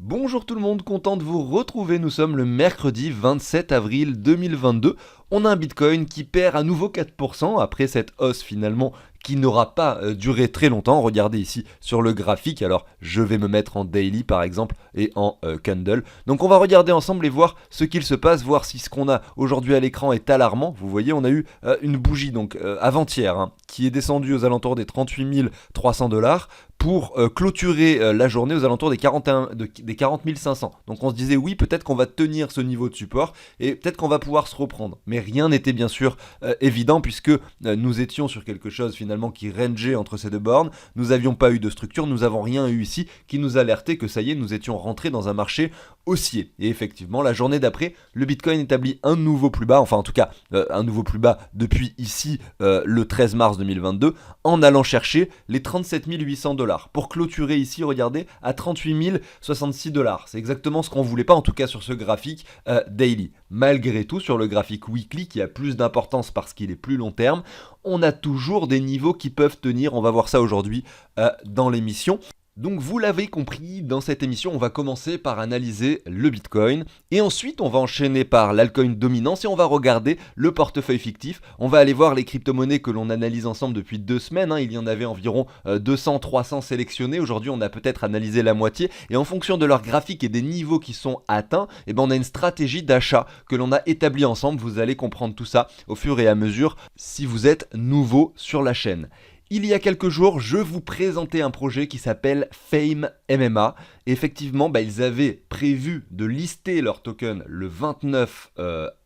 Bonjour tout le monde, content de vous retrouver, nous sommes le mercredi 27 avril 2022. On a un Bitcoin qui perd à nouveau 4% après cette hausse finalement qui n'aura pas duré très longtemps. Regardez ici sur le graphique, alors je vais me mettre en daily par exemple et en candle. Donc on va regarder ensemble et voir ce qu'il se passe, voir si ce qu'on a aujourd'hui à l'écran est alarmant. Vous voyez, on a eu une bougie donc avant-hier qui est descendue aux alentours des 38 300 $ pour clôturer la journée aux alentours des 40 500. Donc on se disait oui, peut-être qu'on va tenir ce niveau de support et peut-être qu'on va pouvoir se reprendre. Mais rien n'était bien sûr évident puisque nous étions sur quelque chose finalement qui rangeait entre ces deux bornes. Nous n'avions pas eu de structure, nous n'avons rien eu ici qui nous alertait que ça y est, nous étions rentrés dans un marché haussier. Et effectivement, la journée d'après, le Bitcoin établit un nouveau plus bas, enfin en tout cas un nouveau plus bas depuis ici le 13 mars 2022, en allant chercher les 37 800 $ pour clôturer ici, regardez, à 38 066 $. C'est exactement ce qu'on voulait pas, en tout cas sur ce graphique daily. Malgré tout, sur le graphique weekly, qui a plus d'importance parce qu'il est plus long terme, on a toujours des niveaux qui peuvent tenir. On va voir ça aujourd'hui dans l'émission. Donc vous l'avez compris, dans cette émission, on va commencer par analyser le Bitcoin et ensuite on va enchaîner par l'altcoin dominance et on va regarder le portefeuille fictif. On va aller voir les crypto-monnaies que l'on analyse ensemble depuis 2 semaines. Il y en avait environ 200-300 sélectionnés. Aujourd'hui, on a peut-être analysé la moitié et en fonction de leur graphique et des niveaux qui sont atteints, on a une stratégie d'achat que l'on a établie ensemble. Vous allez comprendre tout ça au fur et à mesure si vous êtes nouveau sur la chaîne. Il y a quelques jours, je vous présentais un projet qui s'appelle Fame MMA. Et effectivement, ils avaient prévu de lister leur token le 29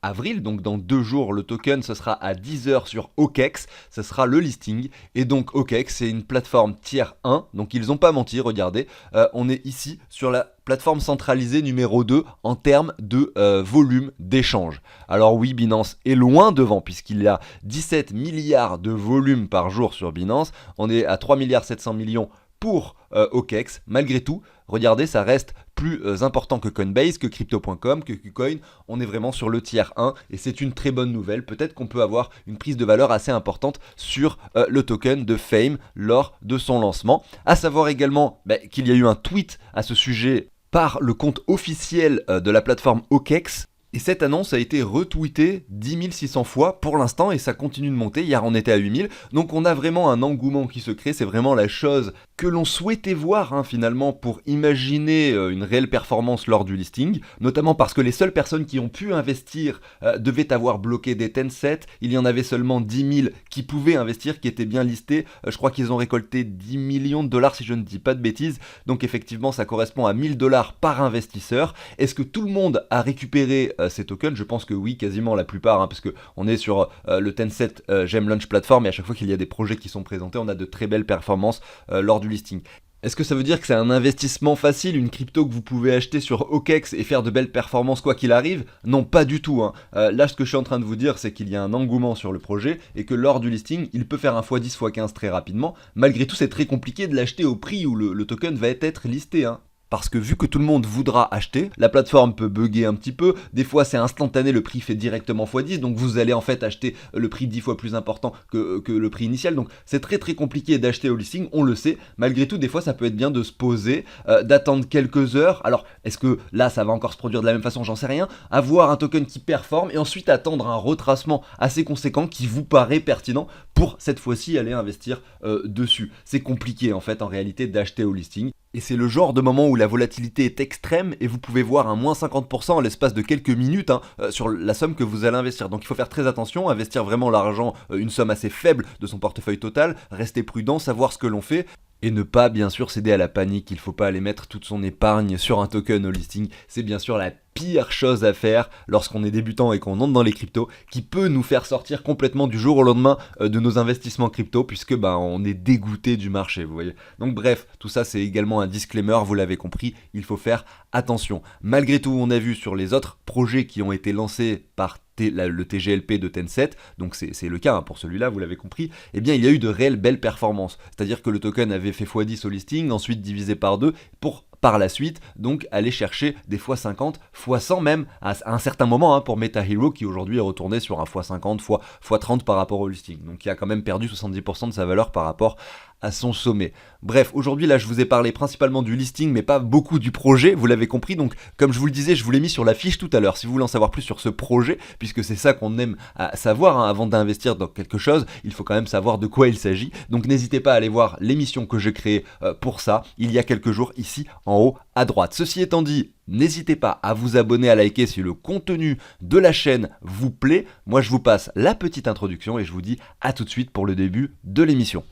avril. Donc dans 2 jours, le token, ce sera à 10h sur OKEx. Ce sera le listing. Et donc OKEx, c'est une plateforme tier 1. Donc ils n'ont pas menti, regardez. On est ici sur la plateforme centralisée numéro 2 en termes de volume d'échange. Alors oui, Binance est loin devant puisqu'il y a 17 milliards de volume par jour sur Binance. On est à 3,7 milliards pour OKEx. Malgré tout, regardez, ça reste plus important que Coinbase, que Crypto.com, que KuCoin. On est vraiment sur le tier 1 et c'est une très bonne nouvelle. Peut-être qu'on peut avoir une prise de valeur assez importante sur le token de Fame lors de son lancement. À savoir également qu'il y a eu un tweet à ce sujet par le compte officiel de la plateforme OKEx. Et cette annonce a été retweetée 10 600 fois pour l'instant et ça continue de monter. Hier on était à 8000, donc on a vraiment un engouement qui se crée. C'est vraiment la chose que l'on souhaitait voir finalement pour imaginer une réelle performance lors du listing, notamment parce que les seules personnes qui ont pu investir devaient avoir bloqué des Tencent. Il y en avait seulement 10 000 qui pouvaient investir, qui étaient bien listés. Je crois qu'ils ont récolté 10 millions de dollars si je ne dis pas de bêtises. Donc effectivement ça correspond à 1000 $ par investisseur. Est-ce que tout le monde a récupéré ces tokens? Je pense que oui, quasiment la plupart, parce qu'on est sur le Tencent Gem Launch Platform et à chaque fois qu'il y a des projets qui sont présentés, on a de très belles performances lors du listing. Est-ce que ça veut dire que c'est un investissement facile, une crypto que vous pouvez acheter sur OKEx et faire de belles performances quoi qu'il arrive? Non, pas du tout. Là, ce que je suis en train de vous dire, c'est qu'il y a un engouement sur le projet et que lors du listing, il peut faire un x10, x15 très rapidement. Malgré tout, c'est très compliqué de l'acheter au prix où le token va être listé. Parce que vu que tout le monde voudra acheter, la plateforme peut bugger un petit peu, des fois c'est instantané, le prix fait directement x10, donc vous allez en fait acheter le prix 10 fois plus important que le prix initial, donc c'est très très compliqué d'acheter au listing, on le sait. Malgré tout, des fois ça peut être bien de se poser, d'attendre quelques heures. Alors est-ce que là ça va encore se produire de la même façon? J'en sais rien. Avoir un token qui performe et ensuite attendre un retracement assez conséquent qui vous paraît pertinent pour cette fois-ci aller investir dessus. C'est compliqué en fait en réalité d'acheter au listing. Et c'est le genre de moment où la volatilité est extrême et vous pouvez voir un moins 50% en l'espace de quelques minutes sur la somme que vous allez investir. Donc il faut faire très attention, investir vraiment l'argent, une somme assez faible de son portefeuille total, rester prudent, savoir ce que l'on fait. Et ne pas bien sûr céder à la panique, il ne faut pas aller mettre toute son épargne sur un token au listing, c'est bien sûr la pire chose à faire lorsqu'on est débutant et qu'on entre dans les cryptos, qui peut nous faire sortir complètement du jour au lendemain de nos investissements crypto, puisque on est dégoûté du marché, vous voyez. Donc bref, tout ça c'est également un disclaimer, vous l'avez compris, il faut faire attention. Malgré tout, on a vu sur les autres projets qui ont été lancés par le TGLP de Tencent, donc c'est le cas pour celui-là, vous l'avez compris, il y a eu de réelles belles performances. C'est-à-dire que le token avait fait x10 au listing, ensuite divisé par 2, pour par la suite, donc aller chercher des x50, x100 même, à un certain moment pour MetaHero qui aujourd'hui est retourné sur un x50, x30 par rapport au listing. Donc il a quand même perdu 70% de sa valeur par rapport à son sommet. Bref, aujourd'hui là je vous ai parlé principalement du listing mais pas beaucoup du projet, vous l'avez compris, donc comme je vous le disais, je vous l'ai mis sur la fiche tout à l'heure, si vous voulez en savoir plus sur ce projet, puisque c'est ça qu'on aime à savoir, hein, avant d'investir dans quelque chose, il faut quand même savoir de quoi il s'agit, donc n'hésitez pas à aller voir l'émission que j'ai créée pour ça, il y a quelques jours ici en haut à droite. Ceci étant dit, n'hésitez pas à vous abonner, à liker si le contenu de la chaîne vous plaît. Moi je vous passe la petite introduction et je vous dis à tout de suite pour le début de l'émission.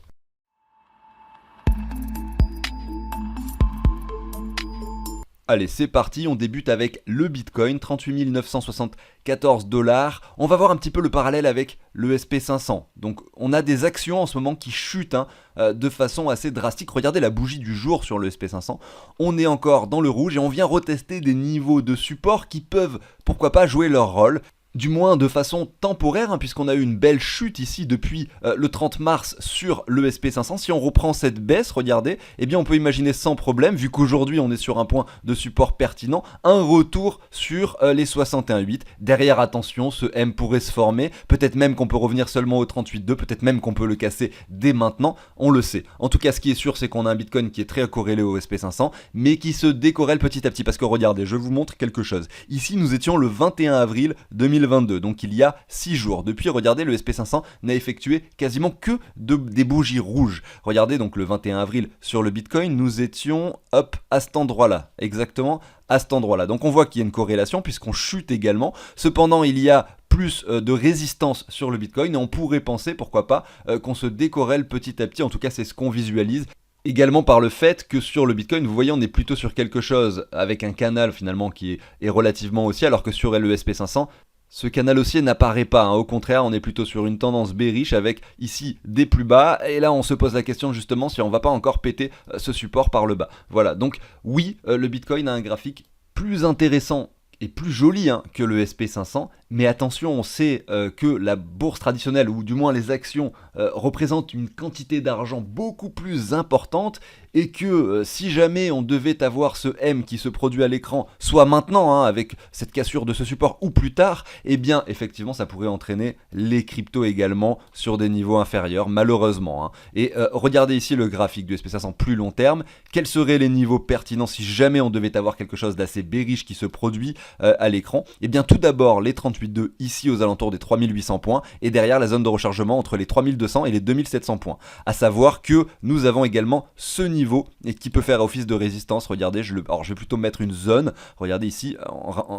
Allez, c'est parti, on débute avec le Bitcoin, 38 974 $. On va voir un petit peu le parallèle avec le SP500. Donc, on a des actions en ce moment qui chutent de façon assez drastique. Regardez la bougie du jour sur le SP500. On est encore dans le rouge et on vient retester des niveaux de support qui peuvent, pourquoi pas, jouer leur rôle. Du moins de façon temporaire, hein, puisqu'on a eu une belle chute ici depuis le 30 mars sur le SP500. Si on reprend cette baisse, regardez, eh bien on peut imaginer sans problème, vu qu'aujourd'hui on est sur un point de support pertinent, un retour sur les 61,8. Derrière, attention, ce M pourrait se former, peut-être même qu'on peut revenir seulement au 38,2, peut-être même qu'on peut le casser dès maintenant, on le sait. En tout cas, ce qui est sûr, c'est qu'on a un Bitcoin qui est très corrélé au SP500, mais qui se décorrèle petit à petit, parce que regardez, je vous montre quelque chose. Ici, nous étions le 21 avril 2022, donc il y a 6 jours. Depuis, regardez, le SP500 n'a effectué quasiment que des bougies rouges. Regardez, donc le 21 avril sur le Bitcoin, nous étions hop à cet endroit-là, exactement à cet endroit-là. Donc on voit qu'il y a une corrélation puisqu'on chute également. Cependant, il y a plus de résistance sur le Bitcoin et on pourrait penser, pourquoi pas, qu'on se décorrèle petit à petit. En tout cas, c'est ce qu'on visualise. Également par le fait que sur le Bitcoin, vous voyez, on est plutôt sur quelque chose avec un canal finalement qui est relativement haussier, alors que sur le SP500, ce canal haussier n'apparaît pas, hein. Au contraire, on est plutôt sur une tendance bearish avec ici des plus bas, et là on se pose la question justement si on va pas encore péter ce support par le bas. Voilà, donc oui, le Bitcoin a un graphique plus intéressant et plus joli, hein, que le SP500, mais attention, on sait que la bourse traditionnelle, ou du moins les actions, représentent une quantité d'argent beaucoup plus importante, et que si jamais on devait avoir ce M qui se produit à l'écran, soit maintenant, hein, avec cette cassure de ce support, ou plus tard, eh bien effectivement ça pourrait entraîner les cryptos également sur des niveaux inférieurs, malheureusement, hein. Et regardez ici le graphique du SP500 plus long terme, quels seraient les niveaux pertinents si jamais on devait avoir quelque chose d'assez bearish qui se produit à l'écran? Eh bien tout d'abord les 38,2 ici aux alentours des 3800 points, et derrière la zone de rechargement entre les 3200 et les 2700 points. À savoir que nous avons également ce niveau et qui peut faire office de résistance. Regardez, alors je vais plutôt mettre une zone, regardez ici,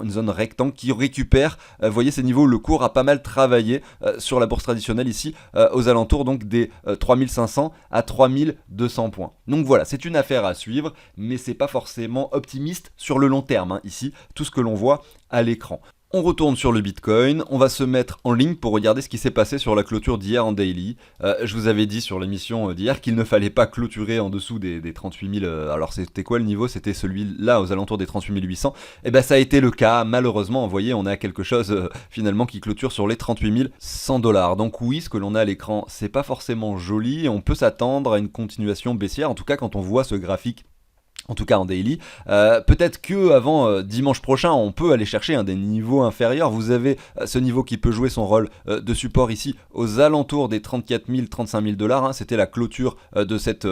une zone rectangle qui récupère, vous voyez ces niveaux, le cours a pas mal travaillé sur la bourse traditionnelle ici, aux alentours donc des 3500 à 3200 points. Donc voilà, c'est une affaire à suivre, mais c'est pas forcément optimiste sur le long terme, hein, ici, tout ce que l'on voit à l'écran. On retourne sur le Bitcoin, on va se mettre en ligne pour regarder ce qui s'est passé sur la clôture d'hier en daily. Je vous avais dit sur l'émission d'hier qu'il ne fallait pas clôturer en dessous des 38 000, alors c'était quoi le niveau? C'était celui-là aux alentours des 38 800. Et ben ça a été le cas, malheureusement, vous voyez, on a quelque chose finalement qui clôture sur les 38 100 $. Donc oui, ce que l'on a à l'écran, c'est pas forcément joli, on peut s'attendre à une continuation baissière, en tout cas quand on voit ce graphique. En tout cas en daily, peut-être que avant dimanche prochain on peut aller chercher des niveaux inférieurs. Vous avez ce niveau qui peut jouer son rôle de support ici aux alentours des 34 000, 35 000 $, hein. C'était la clôture de cette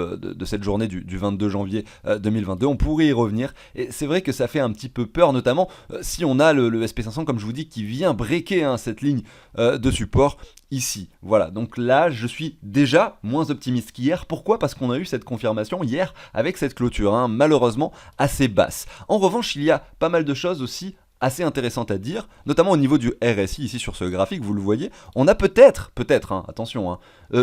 journée du 22 janvier 2022. On pourrait y revenir et c'est vrai que ça fait un petit peu peur, notamment si on a le SP500 comme je vous dis qui vient breaker, hein, cette ligne de support ici. Voilà, donc là je suis déjà moins optimiste qu'hier. Pourquoi? Parce qu'on a eu cette confirmation hier avec cette clôture, hein, malheureusement assez basse. En revanche, il y a pas mal de choses aussi assez intéressantes à dire, notamment au niveau du RSI, ici sur ce graphique, vous le voyez, on a peut-être, hein, attention, hein,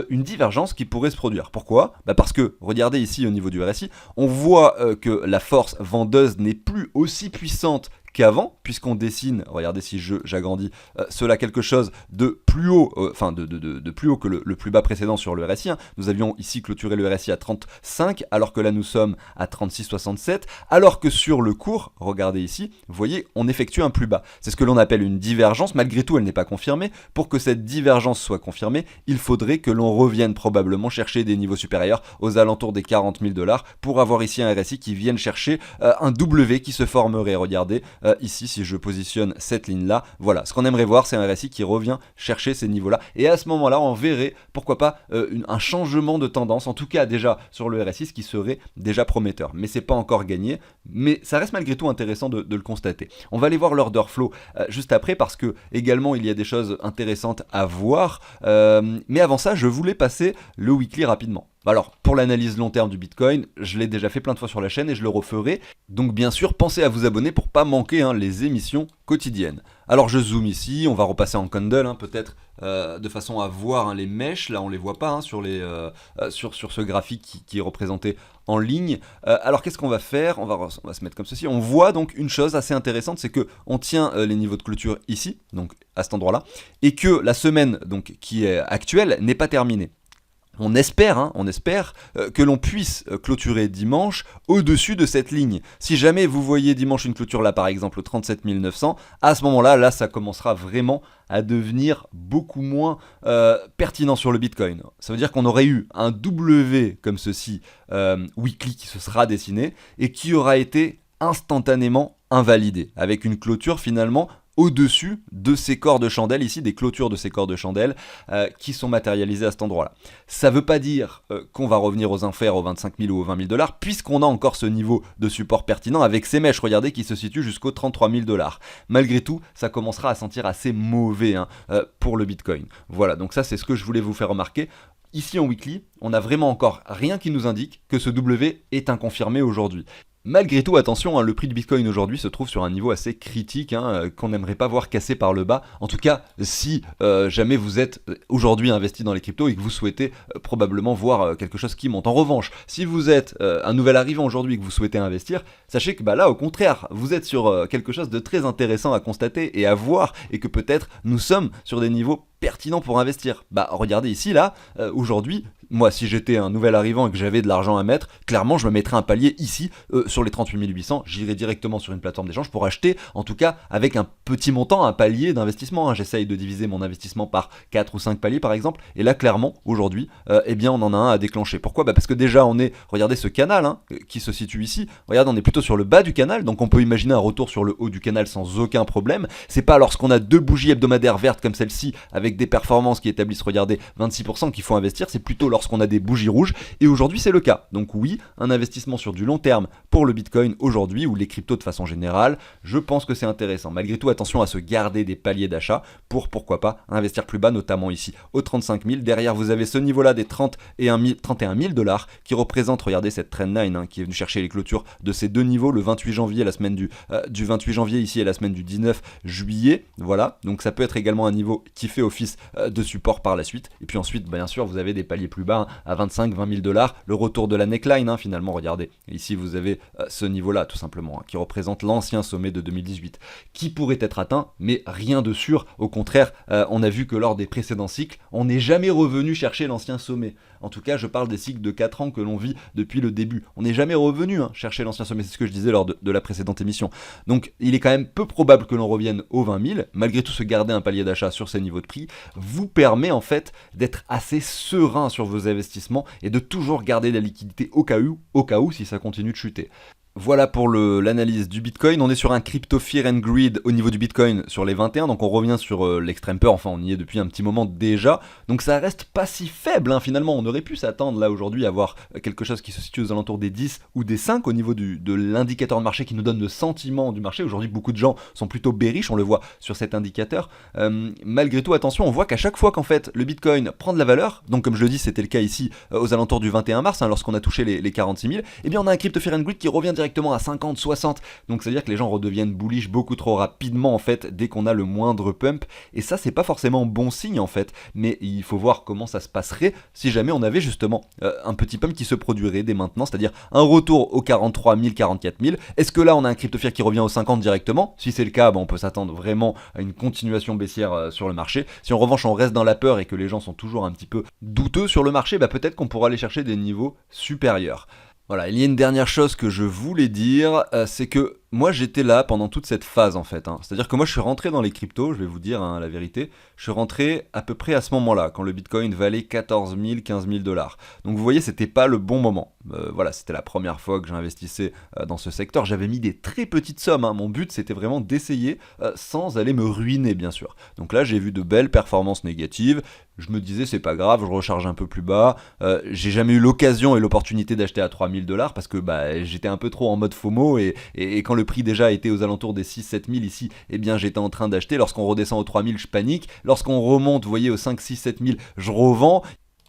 une divergence qui pourrait se produire. Pourquoi? Parce que, regardez ici au niveau du RSI, on voit que la force vendeuse n'est plus aussi puissante qu'avant, puisqu'on dessine, regardez si j'agrandis cela, quelque chose de plus haut, de plus haut que le plus bas précédent sur le RSI, hein. Nous avions ici clôturé le RSI à 35, alors que là nous sommes à 36,67, alors que sur le cours, regardez ici, vous voyez, on effectue un plus bas. C'est ce que l'on appelle une divergence, malgré tout elle n'est pas confirmée. Pour que cette divergence soit confirmée, il faudrait que l'on revienne probablement chercher des niveaux supérieurs aux alentours des 40 000 $ pour avoir ici un RSI qui vienne chercher un W qui se formerait, regardez, ici si je positionne cette ligne-là. Voilà, ce qu'on aimerait voir, c'est un RSI qui revient chercher ces niveaux-là. Et à ce moment-là, on verrait, pourquoi pas, un changement de tendance, en tout cas déjà sur le RSI, ce qui serait déjà prometteur. Mais c'est pas encore gagné, mais ça reste malgré tout intéressant de le constater. On va aller voir l'order flow juste après, parce que également il y a des choses intéressantes à voir. Mais avant ça, je voulais passer le weekly rapidement. Alors, pour l'analyse long terme du Bitcoin, je l'ai déjà fait plein de fois sur la chaîne et je le referai. Donc bien sûr, pensez à vous abonner pour pas manquer les émissions quotidiennes. Alors je zoome ici, on va repasser en candle, peut-être de façon à voir les mèches. Là, on les voit pas sur ce graphique qui est représenté en ligne. Alors qu'est-ce qu'on va faire ? On va se mettre comme ceci. On voit donc une chose assez intéressante, c'est que on tient les niveaux de clôture ici, donc à cet endroit-là, et que la semaine donc qui est actuelle n'est pas terminée. On espère que l'on puisse clôturer dimanche au-dessus de cette ligne. Si jamais vous voyez dimanche une clôture là par exemple au 37 900, à ce moment-là, là ça commencera vraiment à devenir beaucoup moins pertinent sur le Bitcoin. Ça veut dire qu'on aurait eu un W comme ceci, weekly qui se sera dessiné et qui aura été instantanément invalidé, avec une clôture finalement au-dessus de ces corps de chandelle, ici des clôtures de ces corps de chandelle qui sont matérialisés à cet endroit-là. Ça ne veut pas dire qu'on va revenir aux infers aux 25 000 ou aux 20 000 $, puisqu'on a encore ce niveau de support pertinent avec ces mèches, regardez, qui se situent jusqu'aux 33 000 $. Malgré tout, ça commencera à sentir assez mauvais pour le Bitcoin. Voilà, donc ça c'est ce que je voulais vous faire remarquer. Ici en weekly, on n'a vraiment encore rien qui nous indique que ce W est inconfirmé aujourd'hui. Malgré tout, attention, le prix du Bitcoin aujourd'hui se trouve sur un niveau assez critique qu'on n'aimerait pas voir cassé par le bas. En tout cas, si jamais vous êtes aujourd'hui investi dans les cryptos et que vous souhaitez probablement voir quelque chose qui monte. En revanche, si vous êtes un nouvel arrivant aujourd'hui et que vous souhaitez investir, sachez que là, au contraire, vous êtes sur quelque chose de très intéressant à constater et à voir, et que peut-être nous sommes sur des niveaux pertinents pour investir. Regardez ici, là, aujourd'hui, moi, si j'étais un nouvel arrivant et que j'avais de l'argent à mettre, clairement, je me mettrais un palier ici, sur les 38 800, j'irai directement sur une plateforme d'échange pour acheter, en tout cas, avec un petit montant, un palier d'investissement. J'essaye de diviser mon investissement par 4 ou 5 paliers, par exemple, et là, clairement, aujourd'hui, on en a un à déclencher. Pourquoi ? Parce que déjà, regardez ce canal, qui se situe ici, regardez, on est plutôt sur le bas du canal, donc on peut imaginer un retour sur le haut du canal sans aucun problème. C'est pas lorsqu'on a deux bougies hebdomadaires vertes comme celle-ci, avec des performances qui établissent, regardez, 26% qu'il faut investir, c'est plutôt lorsqu'on a des bougies rouges, et aujourd'hui c'est le cas. Donc oui, un investissement sur du long terme pour le Bitcoin aujourd'hui, ou les cryptos de façon générale, je pense que c'est intéressant. Malgré tout, attention à se garder des paliers d'achat pour, pourquoi pas, investir plus bas, notamment ici aux 35 000. Derrière, vous avez ce niveau-là des 31 000 $, qui représente, regardez cette trendline qui est venue chercher les clôtures de ces deux niveaux, le 28 janvier, la semaine du 28 janvier ici et la semaine du 19 juillet. Voilà, donc ça peut être également un niveau qui fait office de support par la suite. Et puis ensuite, bien sûr, vous avez des paliers plus bas à 25 000 $, le retour de la neckline finalement, regardez. Et ici, vous avez ce niveau-là tout simplement, qui représente l'ancien sommet de 2018, qui pourrait être atteint, mais rien de sûr. Au contraire, on a vu que lors des précédents cycles, on n'est jamais revenu chercher l'ancien sommet. En tout cas, je parle des cycles de 4 ans que l'on vit depuis le début. On n'est jamais revenu chercher l'ancien sommet, c'est ce que je disais lors de la précédente émission. Donc, il est quand même peu probable que l'on revienne aux 20 000. Malgré tout, se garder un palier d'achat sur ces niveaux de prix vous permet en fait d'être assez serein sur vos investissements et de toujours garder la liquidité au cas où si ça continue de chuter. Voilà pour l'analyse du Bitcoin. On est sur un crypto fear and greed au niveau du Bitcoin sur les 21, donc on revient sur l'extrême peur, enfin on y est depuis un petit moment déjà, donc ça reste pas si faible finalement. On aurait pu s'attendre là aujourd'hui à voir quelque chose qui se situe aux alentours des 10 ou des 5 au niveau de l'indicateur de marché qui nous donne le sentiment du marché. Aujourd'hui beaucoup de gens sont plutôt bearish, on le voit sur cet indicateur. Malgré tout, attention, on voit qu'à chaque fois qu'en fait le Bitcoin prend de la valeur, donc comme je le dis c'était le cas ici aux alentours du 21 mars, lorsqu'on a touché les 46 000, et bien on a un crypto fear and greed qui revient directement à 50, 60, donc ça veut dire que les gens redeviennent bullish beaucoup trop rapidement en fait dès qu'on a le moindre pump, et ça c'est pas forcément bon signe en fait, mais il faut voir comment ça se passerait si jamais on avait justement un petit pump qui se produirait dès maintenant, c'est-à-dire un retour aux 43 000, 44 000. Est-ce que là on a un crypto fear qui revient aux 50 directement? Si c'est le cas, on peut s'attendre vraiment à une continuation baissière sur le marché. Si en revanche on reste dans la peur et que les gens sont toujours un petit peu douteux sur le marché, peut-être qu'on pourra aller chercher des niveaux supérieurs. Voilà, il y a une dernière chose que je voulais dire, c'est que Moi, j'étais là pendant toute cette phase en fait, hein. C'est-à-dire que moi, je suis rentré dans les cryptos, je vais vous dire hein, la vérité. Je suis rentré à peu près à ce moment-là, quand le Bitcoin valait 14 000, 15 000 dollars. Donc vous voyez, c'était pas le bon moment. Voilà, c'était la première fois que j'investissais dans ce secteur. J'avais mis des très petites sommes, hein. Mon but, c'était vraiment d'essayer sans aller me ruiner, bien sûr. Donc là, j'ai vu de belles performances négatives. Je me disais, c'est pas grave, je recharge un peu plus bas. J'ai jamais eu l'occasion et l'opportunité d'acheter à 3000 dollars parce que j'étais un peu trop en mode FOMO et quand le prix déjà était aux alentours des 6-7 000 ici, eh bien j'étais en train d'acheter. Lorsqu'on redescend aux 3000, je panique. Lorsqu'on remonte, vous voyez, aux 5, 6, 7 000, je revends.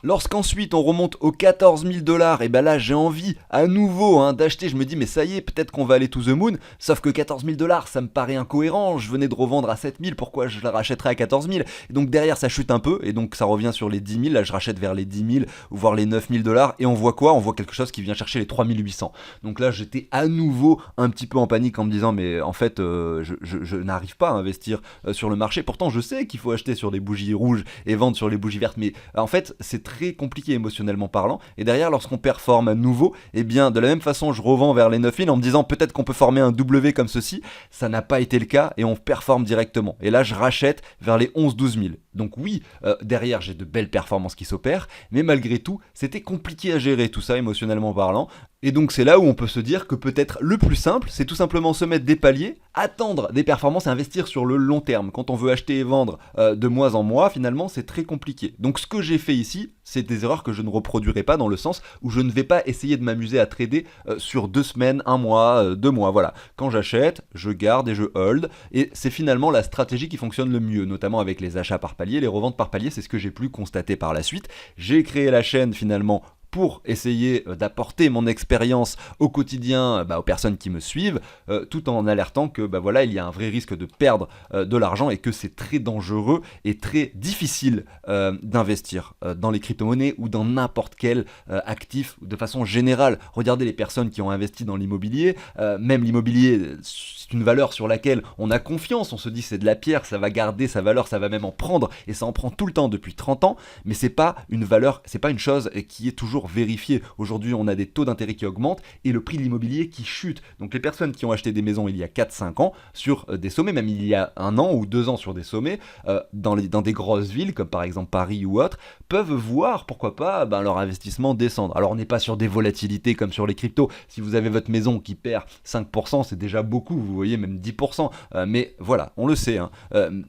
Lorsqu'ensuite on remonte aux 14 000 dollars, et ben là j'ai envie à nouveau hein, d'acheter. Je me dis, mais ça y est, peut-être qu'on va aller to the moon. Sauf que 14 000 dollars, ça me paraît incohérent. Je venais de revendre à 7 000, pourquoi je la rachèterais à 14 000? Et donc derrière, ça chute un peu, et donc ça revient sur les 10 000. Là, je rachète vers les 10 000 ou voire les 9 000 dollars. Et on voit quoi? On voit quelque chose qui vient chercher les 3 800. Donc là, j'étais à nouveau un petit peu en panique en me disant, mais en fait, je n'arrive pas à investir sur le marché. Pourtant, je sais qu'il faut acheter sur des bougies rouges et vendre sur les bougies vertes, mais en fait, c'est très compliqué émotionnellement parlant. Et derrière, lorsqu'on performe à nouveau, eh bien, de la même façon, je revends vers les 9000 en me disant peut-être qu'on peut former un W comme ceci. Ça n'a pas été le cas et on performe directement. Et là, je rachète vers les 11-12 000. Donc oui, derrière, j'ai de belles performances qui s'opèrent, mais malgré tout, c'était compliqué à gérer tout ça émotionnellement parlant. Et donc c'est là où on peut se dire que peut-être le plus simple, c'est tout simplement se mettre des paliers, attendre des performances et investir sur le long terme. Quand on veut acheter et vendre de mois en mois, finalement, c'est très compliqué. Donc ce que j'ai fait ici, c'est des erreurs que je ne reproduirai pas dans le sens où je ne vais pas essayer de m'amuser à trader sur 2 semaines, 1 mois, 2 mois, voilà. Quand j'achète, je garde et je hold, et c'est finalement la stratégie qui fonctionne le mieux, notamment avec les achats par palier, les reventes par palier, c'est ce que j'ai pu constater par la suite. J'ai créé la chaîne finalement pour essayer d'apporter mon expérience au quotidien aux personnes qui me suivent, tout en alertant que voilà, il y a un vrai risque de perdre de l'argent et que c'est très dangereux et très difficile d'investir dans les crypto-monnaies ou dans n'importe quel actif de façon générale. Regardez les personnes qui ont investi dans l'immobilier, même l'immobilier, c'est une valeur sur laquelle on a confiance, on se dit c'est de la pierre, ça va garder sa valeur, ça va même en prendre, et ça en prend tout le temps depuis 30 ans, mais c'est pas une valeur, c'est pas une chose qui est toujours vérifiée. Aujourd'hui, on a des taux d'intérêt qui augmentent et le prix de l'immobilier qui chute. Donc les personnes qui ont acheté des maisons il y a 4-5 ans sur des sommets, même il y a 1 an ou 2 ans sur des sommets, dans des grosses villes comme par exemple Paris ou autres, peuvent voir pourquoi pas leur investissement descendre. Alors on n'est pas sur des volatilités comme sur les cryptos. Si vous avez votre maison qui perd 5%, c'est déjà beaucoup, vous voyez, même 10%. Mais voilà, on le sait, hein.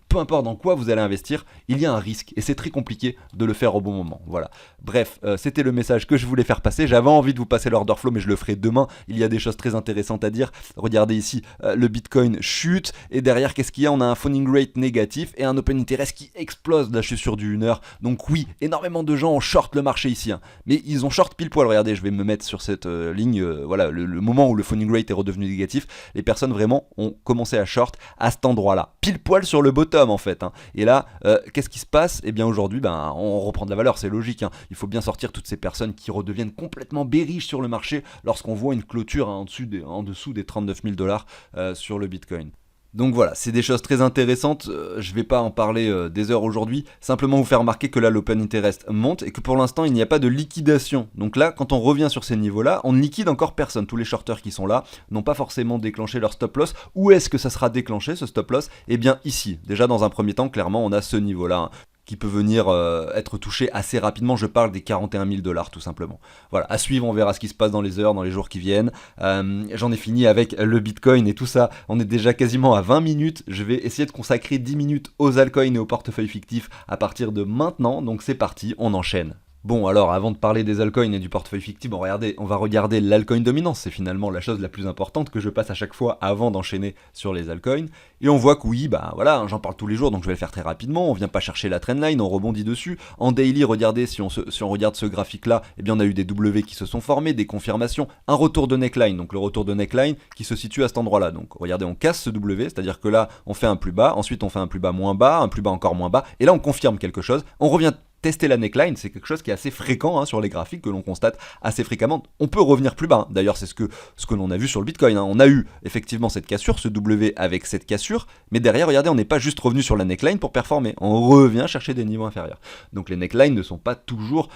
Peu importe dans quoi vous allez investir, il y a un risque et c'est très compliqué de le faire au bon moment. Voilà. Bref, c'était le message que je voulais faire passer. J'avais envie de vous passer l'order flow, mais je le ferai demain. Il y a des choses très intéressantes à dire. Regardez ici, le Bitcoin chute et derrière, qu'est-ce qu'il y a? On a un phoning rate négatif et un open interest qui explose. Là, je suis sur du 1 heure. Donc oui, énormément de gens ont short le marché ici, hein. Mais ils ont short pile poil. Regardez, je vais me mettre sur cette ligne. Voilà, le moment où le phoning rate est redevenu négatif, les personnes vraiment ont commencé à short à cet endroit-là, pile poil sur le bottom en fait, hein. Et là, qu'est-ce qui se passe? Eh bien aujourd'hui, on reprend de la valeur, c'est logique, hein. Il faut bien sortir toutes ces personnes qui redeviennent complètement bearish sur le marché lorsqu'on voit une clôture en dessous des 39 000 dollars sur le Bitcoin. Donc voilà, c'est des choses très intéressantes, je vais pas en parler des heures aujourd'hui, simplement vous faire remarquer que là l'open interest monte et que pour l'instant il n'y a pas de liquidation. Donc là, quand on revient sur ces niveaux-là, on ne liquide encore personne. Tous les shorters qui sont là n'ont pas forcément déclenché leur stop loss. Où est-ce que ça sera déclenché ce stop loss? Eh bien ici, déjà dans un premier temps, clairement on a ce niveau-là, hein, qui peut venir être touché assez rapidement. Je parle des 41 000 dollars tout simplement. Voilà, à suivre, on verra ce qui se passe dans les heures, dans les jours qui viennent. J'en ai fini avec le Bitcoin et tout ça. On est déjà quasiment à 20 minutes. Je vais essayer de consacrer 10 minutes aux altcoins et aux portefeuilles fictifs à partir de maintenant. Donc c'est parti, on enchaîne. Bon, alors avant de parler des altcoins et du portefeuille fictif, on va regarder l'altcoin dominance. C'est finalement la chose la plus importante que je passe à chaque fois avant d'enchaîner sur les altcoins. Et on voit que oui, voilà, j'en parle tous les jours, donc je vais le faire très rapidement. On vient pas chercher la trendline, on rebondit dessus. En daily, regardez, si on regarde ce graphique-là, eh bien on a eu des W qui se sont formés, des confirmations, un retour de neckline, donc le retour de neckline qui se situe à cet endroit-là. Donc regardez, on casse ce W, c'est-à-dire que là, on fait un plus bas, ensuite on fait un plus bas moins bas, un plus bas encore moins bas, et là on confirme quelque chose. On revient tester la neckline, c'est quelque chose qui est assez fréquent sur les graphiques, que l'on constate assez fréquemment. On peut revenir plus bas, d'ailleurs c'est ce que l'on a vu sur le Bitcoin. On a eu effectivement cette cassure, ce W avec cette cassure, mais derrière, regardez, on n'est pas juste revenu sur la neckline pour performer, on revient chercher des niveaux inférieurs. Donc les necklines ne sont pas toujours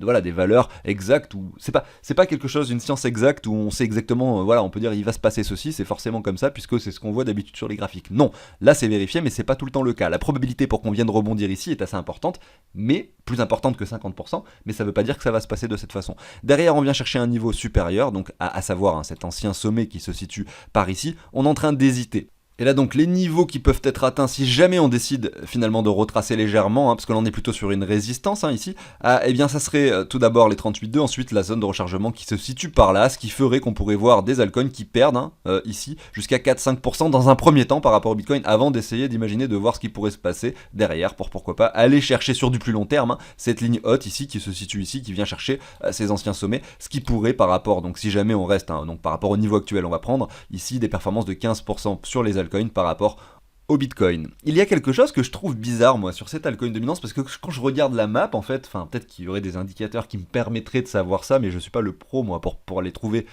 voilà, des valeurs exactes, ou c'est pas quelque chose, une science exacte où on sait exactement, voilà, on peut dire il va se passer ceci, c'est forcément comme ça, puisque c'est ce qu'on voit d'habitude sur les graphiques. Non, là c'est vérifié, mais c'est pas tout le temps le cas. La probabilité pour qu'on vienne rebondir ici est assez importante, mais plus importante que 50%, mais ça veut pas dire que ça va se passer de cette façon. Derrière, on vient chercher un niveau supérieur, donc à savoir cet ancien sommet qui se situe par ici. On est en train d'hésiter. Et là donc les niveaux qui peuvent être atteints si jamais on décide finalement de retracer légèrement, parce que là on est plutôt sur une résistance ici, eh bien ça serait tout d'abord les 38,2, ensuite la zone de rechargement qui se situe par là, ce qui ferait qu'on pourrait voir des altcoins qui perdent ici jusqu'à 4-5% dans un premier temps par rapport au Bitcoin, avant d'essayer d'imaginer de voir ce qui pourrait se passer derrière pour pourquoi pas aller chercher sur du plus long terme cette ligne haute ici qui se situe ici, qui vient chercher ces anciens sommets, ce qui pourrait par rapport, donc si jamais on reste, donc par rapport au niveau actuel, on va prendre ici des performances de 15% sur les altcoins par rapport au Bitcoin. Il y a quelque chose que je trouve bizarre moi sur cette altcoin dominance, parce que quand je regarde la map en fait, enfin peut-être qu'il y aurait des indicateurs qui me permettraient de savoir ça, mais je suis pas le pro moi pour aller trouver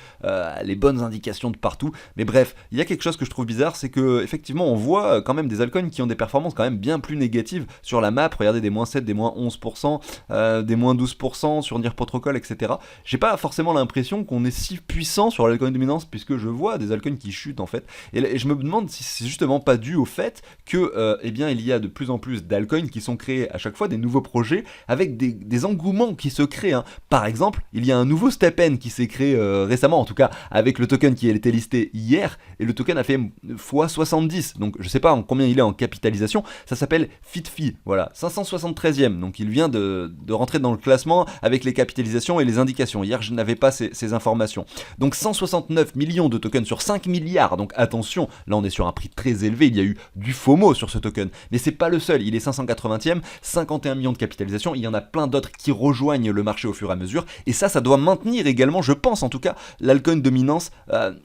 les bonnes indications de partout, mais bref, il y a quelque chose que je trouve bizarre, c'est que effectivement on voit quand même des altcoins qui ont des performances quand même bien plus négatives sur la map, regardez des moins 7, des moins 11%, des moins 12% sur Near Protocol, etc. J'ai pas forcément l'impression qu'on est si puissant sur l'altcoin dominance, puisque je vois des altcoins qui chutent en fait, et je me demande si c'est justement pas dû au fait que eh bien, il y a de plus en plus d'altcoins qui sont créés à chaque fois, des nouveaux projets avec des engouements qui se créent. Par exemple, il y a un nouveau STEPN qui s'est créé récemment, en tout cas avec le token qui a été listé hier, et le token a fait x70, donc je sais pas en combien il est en capitalisation, ça s'appelle FitFi, voilà, 573e, donc il vient de rentrer dans le classement avec les capitalisations et les indications. Hier je n'avais pas ces informations. Donc 169 millions de tokens sur 5 milliards, donc attention, là on est sur un prix très élevé, il y a eu du FOMO sur ce token, mais c'est pas le seul, il est 580e, 51 millions de capitalisation, il y en a plein d'autres qui rejoignent le marché au fur et à mesure, et ça doit maintenir également, je pense en tout cas, l'altcoin dominance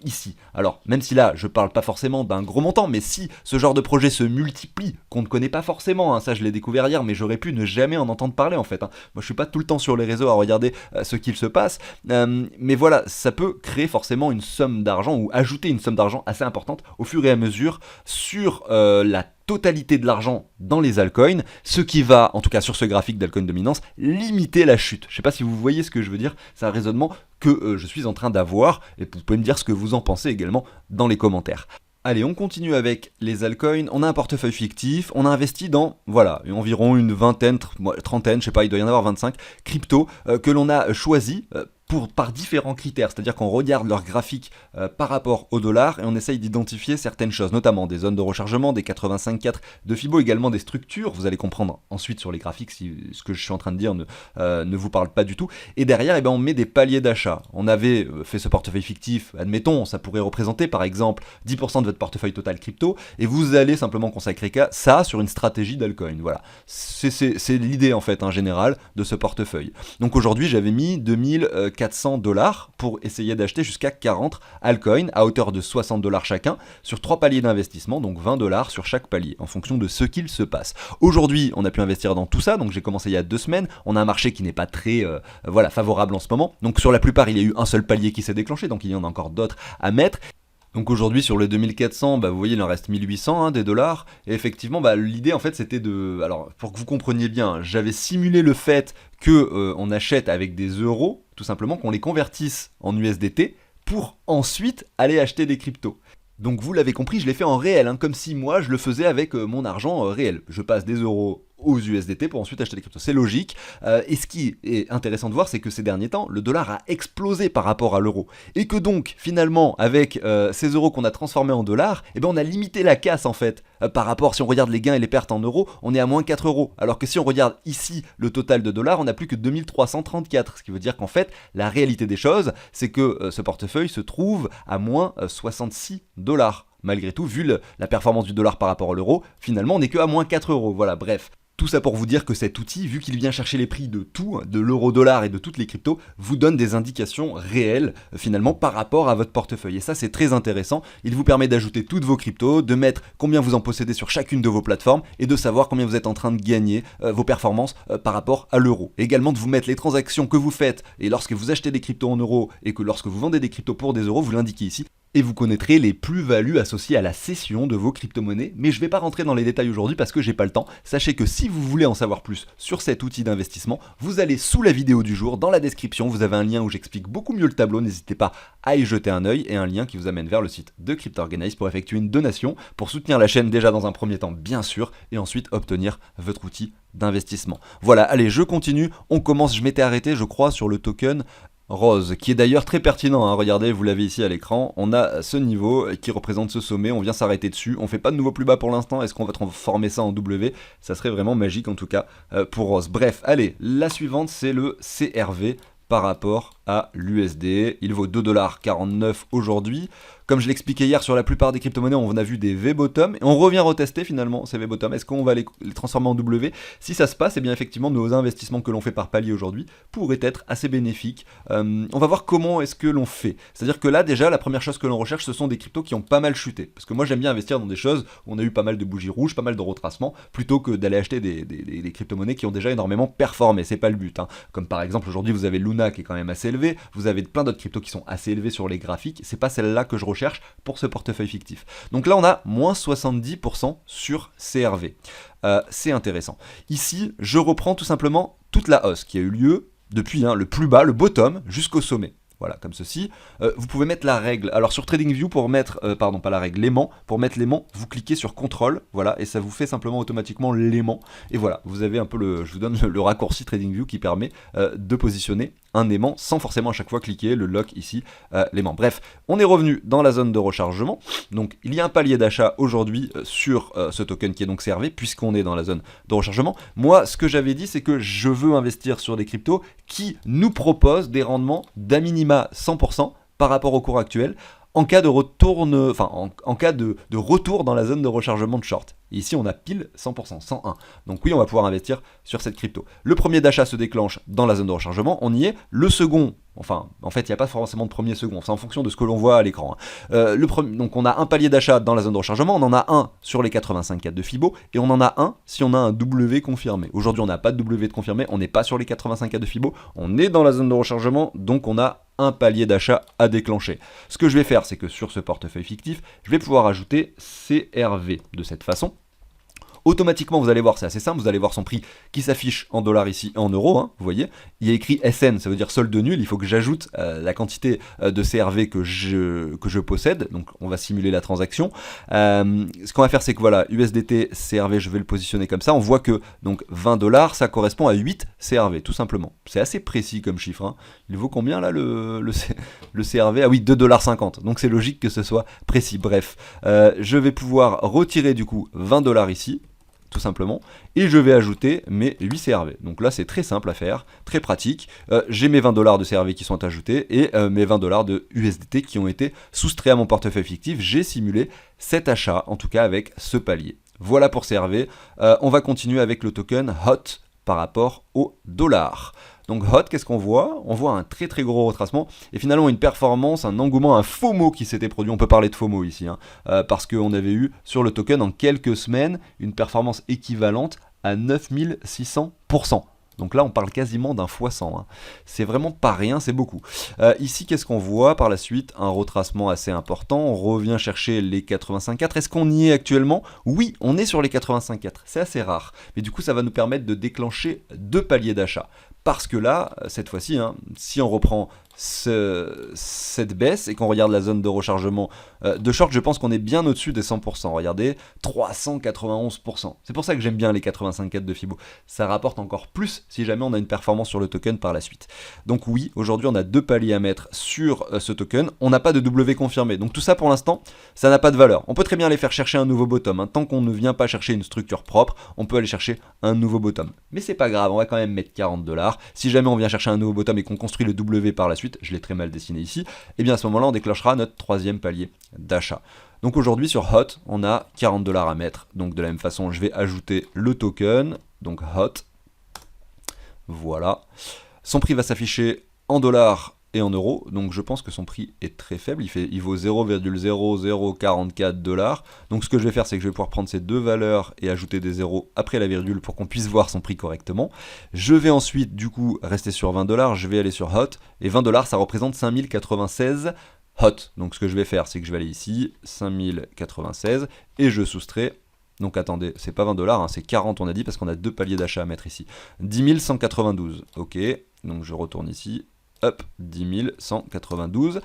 ici. Alors, même si là, je parle pas forcément d'un gros montant, mais si ce genre de projet se multiplie, qu'on ne connaît pas forcément, ça je l'ai découvert hier, mais j'aurais pu ne jamais en entendre parler en fait. Moi je suis pas tout le temps sur les réseaux à regarder ce qu'il se passe, mais voilà, ça peut créer forcément une somme d'argent, ou ajouter une somme d'argent assez importante au fur et à mesure sur la totalité de l'argent dans les altcoins, ce qui va, en tout cas sur ce graphique d'altcoin dominance, limiter la chute. Je sais pas si vous voyez ce que je veux dire, c'est un raisonnement que je suis en train d'avoir, et vous pouvez me dire ce que vous en pensez également dans les commentaires. Allez, on continue avec les altcoins, on a un portefeuille fictif, on a investi dans, voilà, environ une vingtaine, trentaine, je sais pas, il doit y en avoir 25, cryptos que l'on a choisi par différents critères, c'est-à-dire qu'on regarde leur graphique par rapport au dollar et on essaye d'identifier certaines choses, notamment des zones de rechargement, des 85,4 de Fibo, également des structures, vous allez comprendre ensuite sur les graphiques si ce que je suis en train de dire ne vous parle pas du tout, et derrière on met des paliers d'achat. On avait fait ce portefeuille fictif, admettons, ça pourrait représenter par exemple 10% de votre portefeuille total crypto, et vous allez simplement consacrer ça sur une stratégie d'altcoin, voilà. C'est l'idée en fait, en général, de ce portefeuille. Donc aujourd'hui j'avais mis 2400$ pour essayer d'acheter jusqu'à 40 altcoins à hauteur de 60$ chacun sur 3 paliers d'investissement, donc 20$ sur chaque palier en fonction de ce qu'il se passe. Aujourd'hui, on a pu investir dans tout ça, donc j'ai commencé il y a 2 semaines. On a un marché qui n'est pas très favorable en ce moment. Donc sur la plupart, il y a eu un seul palier qui s'est déclenché, donc il y en a encore d'autres à mettre. Donc aujourd'hui sur le 2400, vous voyez il en reste 1800 des dollars, et effectivement l'idée en fait c'était alors pour que vous compreniez bien, j'avais simulé le fait que on achète avec des euros, tout simplement qu'on les convertisse en USDT pour ensuite aller acheter des cryptos. Donc vous l'avez compris, je l'ai fait en réel, comme si moi je le faisais avec mon argent réel. Je passe des euros aux USDT pour ensuite acheter des cryptos. C'est logique. Et ce qui est intéressant de voir, c'est que ces derniers temps, le dollar a explosé par rapport à l'euro. Et que donc, finalement, avec ces euros qu'on a transformés en dollars, on a limité la casse en fait. Par rapport, si on regarde les gains et les pertes en euros, on est à moins 4 euros. Alors que si on regarde ici le total de dollars, on n'a plus que 2334. Ce qui veut dire qu'en fait, la réalité des choses, c'est que ce portefeuille se trouve à moins 66$. Malgré tout, vu la performance du dollar par rapport à l'euro, finalement on n'est que à moins 4 euros. Voilà, bref. Tout ça pour vous dire que cet outil, vu qu'il vient chercher les prix de tout, de l'euro-dollar et de toutes les cryptos, vous donne des indications réelles finalement par rapport à votre portefeuille. Et ça c'est très intéressant, il vous permet d'ajouter toutes vos cryptos, de mettre combien vous en possédez sur chacune de vos plateformes et de savoir combien vous êtes en train de gagner vos performances par rapport à l'euro. Également de vous mettre les transactions que vous faites et lorsque vous achetez des cryptos en euros et que lorsque vous vendez des cryptos pour des euros, vous l'indiquez ici. Et vous connaîtrez les plus-values associées à la cession de vos crypto-monnaies. Mais je ne vais pas rentrer dans les détails aujourd'hui parce que j'ai pas le temps. Sachez que si vous voulez en savoir plus sur cet outil d'investissement, vous allez sous la vidéo du jour, dans la description, vous avez un lien où j'explique beaucoup mieux le tableau. N'hésitez pas à y jeter un œil et un lien qui vous amène vers le site de CryptoOrganize pour effectuer une donation, pour soutenir la chaîne déjà dans un premier temps bien sûr, et ensuite obtenir votre outil d'investissement. Voilà, allez, je continue. On commence, je m'étais arrêté je crois sur le token Rose, qui est d'ailleurs très pertinent, hein. Regardez, vous l'avez ici à l'écran, on a ce niveau qui représente ce sommet, on vient s'arrêter dessus, on fait pas de nouveau plus bas pour l'instant, est-ce qu'on va transformer ça en W? Ça serait vraiment magique en tout cas pour Rose. Bref, allez, la suivante c'est le CRV par rapport à l'USD, il vaut 2,49$ aujourd'hui. Comme je l'expliquais hier sur la plupart des crypto-monnaies, on a vu des V-bottom et on revient retester finalement ces V-bottom. Est-ce qu'on va les transformer en W? Si ça se passe, et bien effectivement nos investissements que l'on fait par palier aujourd'hui pourraient être assez bénéfiques. On va voir comment est-ce que l'on fait. C'est-à-dire que là déjà, la première chose que l'on recherche, ce sont des cryptos qui ont pas mal chuté. Parce que moi j'aime bien investir dans des choses où on a eu pas mal de bougies rouges, pas mal de retracements, plutôt que d'aller acheter des crypto-monnaies qui ont déjà énormément performé. C'est pas le but, hein. Comme par exemple aujourd'hui vous avez Luna qui est quand même assez élevé, vous avez plein d'autres cryptos qui sont assez élevés sur les graphiques. C'est pas celle-là que je recherche pour ce portefeuille fictif. Donc là on a moins 70% sur CRV. C'est intéressant. Ici je reprends tout simplement toute la hausse qui a eu lieu depuis le plus bas, le bottom, jusqu'au sommet. Voilà, comme ceci. Vous pouvez mettre la règle. Alors sur TradingView, pour mettre, pardon, pas la règle, l'aimant, pour mettre l'aimant, vous cliquez sur CTRL, voilà, et ça vous fait simplement automatiquement l'aimant. Et voilà, vous avez un peu je vous donne le raccourci TradingView qui permet de positionner un aimant sans forcément à chaque fois cliquer le lock ici, l'aimant. Bref, on est revenu dans la zone de rechargement. Donc il y a un palier d'achat aujourd'hui sur ce token qui est donc CRV, puisqu'on est dans la zone de rechargement. Moi, ce que j'avais dit, c'est que je veux investir sur des cryptos qui nous proposent des rendements d'à minima 100% par rapport au cours actuel en cas de en cas de retour dans la zone de rechargement de short. Et ici on a pile 100%, 101. Donc oui, on va pouvoir investir sur cette crypto. Le premier d'achat se déclenche dans la zone de rechargement, on y est. Le second, enfin en fait il n'y a pas forcément de premier second, c'est en fonction de ce que l'on voit à l'écran, hein. Donc on a un palier d'achat dans la zone de rechargement, on en a un sur les 85,4 de Fibo, et on en a un si on a un W confirmé. Aujourd'hui on n'a pas de W de confirmé, on n'est pas sur les 85,4 de Fibo, on est dans la zone de rechargement, donc on a un palier d'achat à déclencher. Ce que je vais faire, c'est que sur ce portefeuille fictif, je vais pouvoir ajouter CRV de cette façon. Automatiquement, vous allez voir, c'est assez simple, vous allez voir son prix qui s'affiche en dollars ici et en euros, hein, vous voyez. Il y a écrit SN, ça veut dire solde nul, il faut que j'ajoute la quantité de CRV que je possède, donc on va simuler la transaction. Ce qu'on va faire, c'est que voilà, USDT CRV, je vais le positionner comme ça, on voit que donc 20$, ça correspond à 8 CRV, tout simplement. C'est assez précis comme chiffre, hein. Il vaut combien là le CRV? Ah oui, 2,50$, donc c'est logique que ce soit précis. Bref, je vais pouvoir retirer du coup 20$ ici, tout simplement, et je vais ajouter mes 8 CRV. Donc là c'est très simple à faire, très pratique. J'ai mes 20$ de CRV qui sont ajoutés et mes 20$ de USDT qui ont été soustraits à mon portefeuille fictif. J'ai simulé cet achat, en tout cas avec ce palier. Voilà pour CRV. On va continuer avec le token HOT par rapport au dollar. Donc HOT, qu'est-ce qu'on voit? On voit un très très gros retracement et finalement une performance, un engouement, un FOMO qui s'était produit. On peut parler de FOMO ici, hein, parce qu'on avait eu sur le token en quelques semaines une performance équivalente à 9600%. Donc là on parle quasiment d'un x100, hein. C'est vraiment pas rien, c'est beaucoup. Ici qu'est-ce qu'on voit par la suite? Un retracement assez important, on revient chercher les 85,4. Est-ce qu'on y est actuellement? Oui, on est sur les 85,4, c'est assez rare. Mais du coup ça va nous permettre de déclencher 2 paliers d'achat. Parce que là, cette fois-ci, hein, si on reprend cette baisse et qu'on regarde la zone de rechargement de short, je pense qu'on est bien au-dessus des 100%. Regardez, 391%. C'est pour ça que j'aime bien les 85,4 de Fibo. Ça rapporte encore plus si jamais on a une performance sur le token par la suite. Donc oui, aujourd'hui on a 2 paliers à mettre sur ce token. On n'a pas de W confirmé. Donc tout ça pour l'instant, ça n'a pas de valeur. On peut très bien aller faire chercher un nouveau bottom, hein. Tant qu'on ne vient pas chercher une structure propre, on peut aller chercher un nouveau bottom. Mais c'est pas grave, on va quand même mettre 40$. Si jamais on vient chercher un nouveau bottom et qu'on construit le W par la suite, je l'ai très mal dessiné ici, et bien à ce moment-là on déclenchera notre 3e palier d'achat. Donc aujourd'hui sur HOT, on a 40$ à mettre. Donc de la même façon, je vais ajouter le token. donc HOT. Voilà. Son prix va s'afficher en dollars et en euros, donc je pense que son prix est très faible, il vaut 0,0044 dollars. Donc ce que je vais faire, c'est que je vais pouvoir prendre ces deux valeurs et ajouter des zéros après la virgule pour qu'on puisse voir son prix correctement. Je vais ensuite du coup rester sur 20 dollars, je vais aller sur HOT, et 20 dollars ça représente 5096 HOT. Donc ce que je vais faire, c'est que je vais aller ici, 5096, et je soustrais. Donc attendez, c'est pas 20 dollars, hein, c'est 40 on a dit, parce qu'on a deux paliers d'achat à mettre ici. 10 192, ok, donc je retourne ici, hop, 10 192.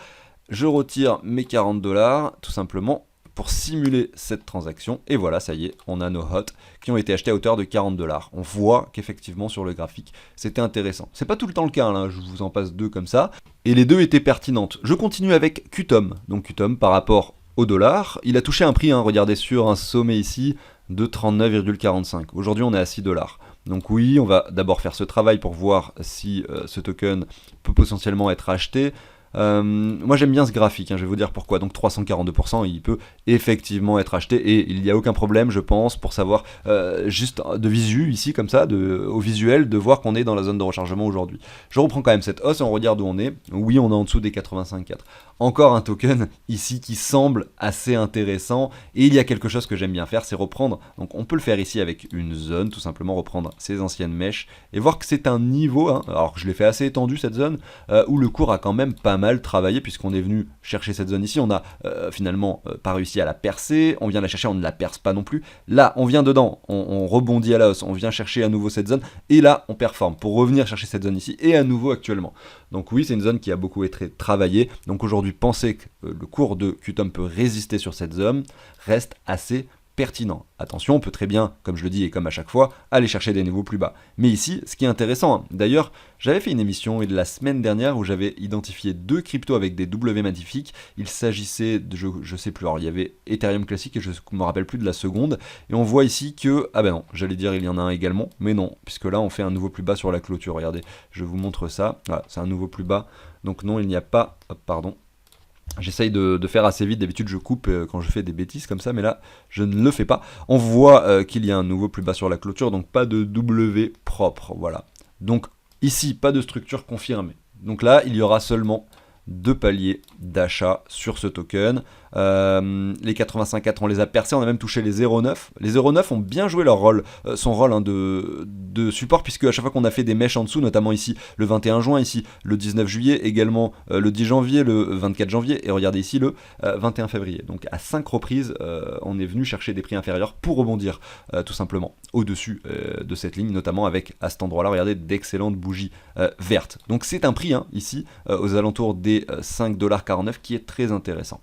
Je retire mes 40 dollars, tout simplement, pour simuler cette transaction. Et voilà, ça y est, on a nos HOT qui ont été achetés à hauteur de 40 dollars. On voit qu'effectivement, sur le graphique, c'était intéressant. C'est pas tout le temps le cas, hein, je vous en passe deux comme ça. Et les deux étaient pertinentes. Je continue avec QTOM. Donc QTOM, par rapport au dollar, il a touché un prix, hein, regardez, sur un sommet ici de 39,45. Aujourd'hui on est à 6 dollars. Donc oui, on va d'abord faire ce travail pour voir si ce token peut potentiellement être acheté. Moi j'aime bien ce graphique, hein, je vais vous dire pourquoi. Donc 342%, il peut effectivement être acheté et il n'y a aucun problème, je pense, pour savoir juste de visu ici comme ça, au visuel, de voir qu'on est dans la zone de rechargement aujourd'hui. Je reprends quand même cette hausse et on regarde où on est. Oui, on est en dessous des 85,4. Encore un token ici qui semble assez intéressant, et il y a quelque chose que j'aime bien faire, c'est reprendre, donc on peut le faire ici avec une zone, tout simplement reprendre ces anciennes mèches et voir que c'est un niveau, hein, alors je l'ai fait assez étendu cette zone, où le cours a quand même pas mal travaillé puisqu'on est venu chercher cette zone ici, on a finalement pas réussi à la percer, on vient la chercher, on ne la perce pas non plus, là on vient dedans, on rebondit à la hausse, on vient chercher à nouveau cette zone, et là on performe pour revenir chercher cette zone ici, et à nouveau actuellement. Donc oui, c'est une zone qui a beaucoup été travaillée, donc aujourd'hui penser que le cours de QTOM peut résister sur cette zone reste assez pertinent. Attention, on peut très bien, comme je le dis et comme à chaque fois, aller chercher des niveaux plus bas. Mais ici, ce qui est intéressant, hein, d'ailleurs, j'avais fait une émission de la semaine dernière où j'avais identifié deux cryptos avec des W magnifiques. Il s'agissait de, je sais plus, alors il y avait Ethereum classique et je ne me rappelle plus de la seconde. Et on voit ici que, ah ben non, j'allais dire il y en a un également, mais non, puisque là on fait un nouveau plus bas sur la clôture. Regardez, je vous montre ça, voilà, c'est un nouveau plus bas. Donc non, il n'y a pas, hop, pardon. J'essaye de faire assez vite, d'habitude je coupe quand je fais des bêtises comme ça, mais là je ne le fais pas. On voit qu'il y a un nouveau plus bas sur la clôture, donc pas de W propre, voilà. Donc ici, pas de structure confirmée. Donc là, il y aura seulement deux paliers d'achat sur ce token. Les 85,4 on les a percés, on a même touché les 0,9. Les 0,9 ont bien joué leur rôle, son rôle, hein, de support, puisque à chaque fois qu'on a fait des mèches en dessous, notamment ici le 21 juin, ici le 19 juillet, également le 10 janvier, le 24 janvier, et regardez ici le 21 février. Donc à 5 reprises, on est venu chercher des prix inférieurs pour rebondir tout simplement au-dessus de cette ligne, notamment avec à cet endroit-là, regardez, d'excellentes bougies vertes. Donc c'est un prix, hein, ici, aux alentours des 5,49$ qui est très intéressant.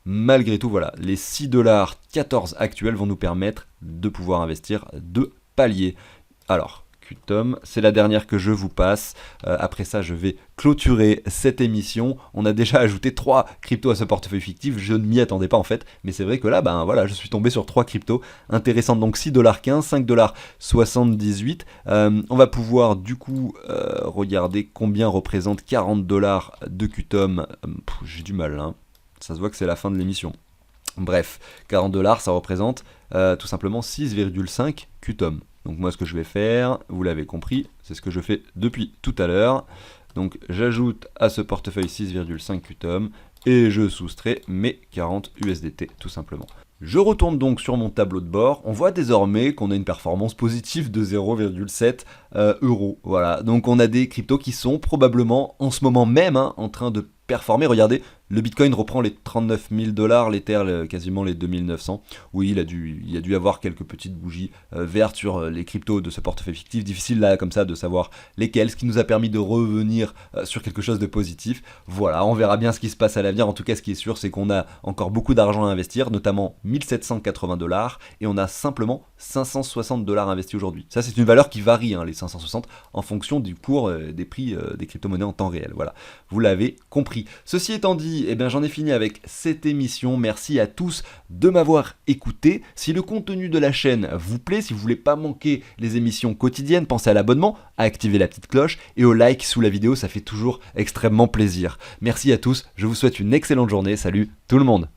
Malgré tout, voilà, les 6,14$ actuels vont nous permettre de pouvoir investir deux paliers. Alors, QTOM, c'est la dernière que je vous passe. Après ça, je vais clôturer cette émission. On a déjà ajouté 3 cryptos à ce portefeuille fictif. Je ne m'y attendais pas en fait, mais c'est vrai que là, ben voilà, je suis tombé sur 3 cryptos intéressantes. Donc 6,15$, 5,78$. On va pouvoir du coup regarder combien représente 40$ de QTOM. J'ai du mal, hein. Ça se voit que c'est la fin de l'émission. Bref, 40$, ça représente tout simplement 6,5 QTOM. Donc moi ce que je vais faire, vous l'avez compris, c'est ce que je fais depuis tout à l'heure. Donc j'ajoute à ce portefeuille 6,5 QTOM et je soustrais mes 40 USDT tout simplement. Je retourne donc sur mon tableau de bord, on voit désormais qu'on a une performance positive de 0,7 euros. Voilà, donc on a des cryptos qui sont probablement en ce moment même, hein, en train de performer. Regardez, le Bitcoin reprend les 39 000$, l'Ether quasiment les 2900. Oui, il y a dû avoir quelques petites bougies vertes sur les cryptos de ce portefeuille fictif. Difficile là comme ça de savoir lesquels, ce qui nous a permis de revenir sur quelque chose de positif. Voilà, on verra bien ce qui se passe à l'avenir. En tout cas, ce qui est sûr, c'est qu'on a encore beaucoup d'argent à investir, notamment 1780$, et on a simplement 560$ investis aujourd'hui. Ça, c'est une valeur qui varie, hein, les 560, en fonction du cours des prix des crypto-monnaies en temps réel. Voilà, vous l'avez compris. Ceci étant dit, eh bien, j'en ai fini avec cette émission. Merci à tous de m'avoir écouté. Si le contenu de la chaîne vous plaît, si vous voulez pas manquer les émissions quotidiennes, pensez à l'abonnement, à activer la petite cloche et au like sous la vidéo, ça fait toujours extrêmement plaisir. Merci à tous, je vous souhaite une excellente journée. Salut tout le monde.